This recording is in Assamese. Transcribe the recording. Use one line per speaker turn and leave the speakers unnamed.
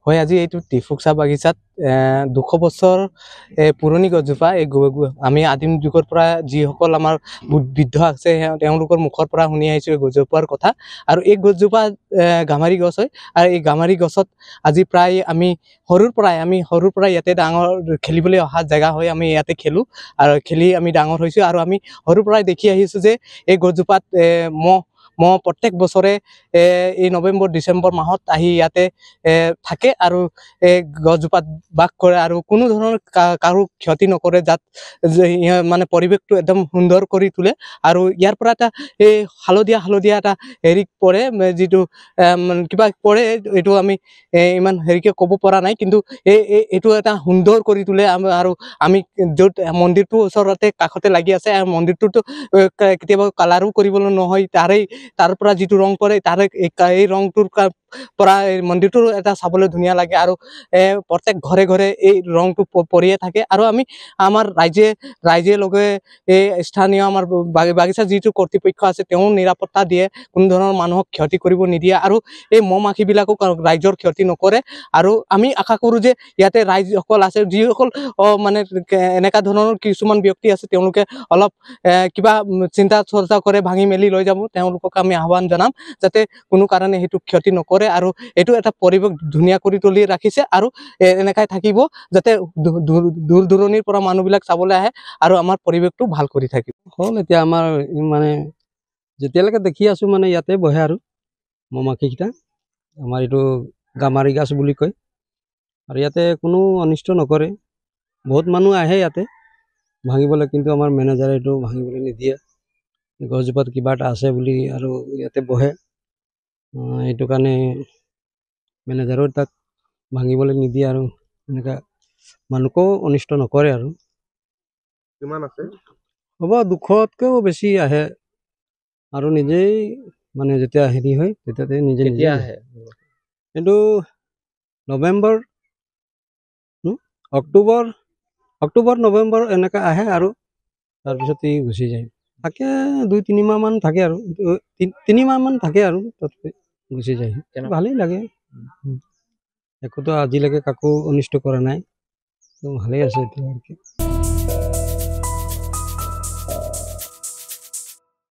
হয় আজি এইটো টিফুক চাহ বাগিচাত 200 বছৰ পুৰণি গছজোপা এই আমি আদিম যুগৰ পৰা যিসকল আমাৰ বৃদ্ধ আছে তেওঁলোকৰ মুখৰ পৰা শুনি আহিছো এই গছজোপাৰ কথা আৰু এই গছজোপা গামাৰি গছ হয় আৰু এই গামাৰি গছত আজি প্ৰায় আমি সৰুৰ পৰাই ইয়াতে ডাঙৰ খেলিবলৈ অহা জেগা হয় আমি ইয়াতে খেলো আৰু খেলি আমি ডাঙৰ হৈছো আৰু আমি সৰুৰ পৰাই দেখি আহিছো যে এই গছজোপাত মহ প্ৰত্যেক বছৰে এই নৱেম্বৰ ডিচেম্বৰ মাহত আহি ইয়াতে থাকে আৰু গছজোপাত বাস কৰে আৰু কোনো ধৰণৰ কাৰো ক্ষতি নকৰে যাত মানে পৰিৱেশটো একদম সুন্দৰ কৰি তোলে আৰু ইয়াৰ পৰা এটা এই হালধীয়া এটা হেৰি পৰে যিটো কিবা পৰে এইটো আমি ইমান হেৰিকে ক'ব পৰা নাই কিন্তু এইটো এটা সুন্দৰ কৰি তোলে আৰু আমি য'ত মন্দিৰটো ওচৰতে কাষতে লাগি আছে আৰু মন্দিৰটোতো কেতিয়াবা কালাৰো কৰিবলৈ নহয় তাৰ পৰা যিটো ৰং পৰে তাৰে এই ৰংটোৰ পৰা মন্দিৰটো এটা চাবলৈ ধুনীয়া লাগে আৰু প্ৰত্যেক ঘৰে এই ৰংটো পৰিয়ে থাকে আৰু আমি আমাৰ ৰাইজে লগে এই স্থানীয় আমাৰ বাগিচা যিটো কৰ্তৃপক্ষ আছে তেওঁ নিৰাপত্তা দিয়ে কোনো ধৰণৰ মানুহক ক্ষতি কৰিব নিদিয়ে আৰু এই মহ মাখিবিলাকো ৰাইজৰ ক্ষতি নকৰে আৰু আমি আশা কৰোঁ যে ইয়াতে ৰাইজসকল আছে যিসকল মানে এনেকুৱা ধৰণৰ কিছুমান ব্যক্তি আছে তেওঁলোকে অলপ কিবা চিন্তা চৰ্চা কৰে ভাঙি মেলি লৈ যাব তেওঁলোকক আমি আহ্বান জনাম যাতে কোনো কাৰণে সেইটো ক্ষতি নকৰে আৰু এইটো এটা পৰিৱেশ ধুনীয়া কৰি তুলি ৰাখিছে আৰু এনেকাই থাকিব যাতে দূৰ দূৰণিৰ পৰা মানুহবিলাক চাবলৈ আহে আৰু আমাৰ পৰিৱেশটো ভাল কৰি থাকিব হ'ল এতিয়া আমাৰ মানে যেতিয়ালৈকে দেখি আছো মানে ইয়াতে বহে আৰু মহ মাখিকেইটা আমাৰ এইটো গামাৰি গাছ বুলি কয় আৰু ইয়াতে কোনো অনিষ্ট নকৰে বহুত মানুহ আহে ইয়াতে ভাঙিবলৈ কিন্তু আমাৰ মেনেজাৰে এইটো ভাঙিবলৈ নিদিয়ে গছজোপাত কিবা এটা আছে বুলি আৰু ইয়াতে বহে এইটো কাৰণে মেনেজাৰেও তাক ভাঙিবলৈ নিদিয়ে আৰু এনেকুৱা মানুহকো অনিষ্ট নকৰে আৰু কিমান আছে হ'ব 200তকৈও বেছি আহে আৰু নিজেই মানে যেতিয়া হেৰি হয় তেতিয়াতে নিজে আহে কিন্তু নৱেম্বৰ অক্টোবৰ নৱেম্বৰ এনেকৈ আহে আৰু তাৰপিছত ই গুচি যায় থাকে 2-3 মাহমান থাকে আৰু 3 মাহমান থাকে আৰু তাতে গুচি যায় ভালেই লাগে একোতো আজিলৈকে কাকো অনিষ্ট কৰা নাই তো ভালেই আছে এতিয়া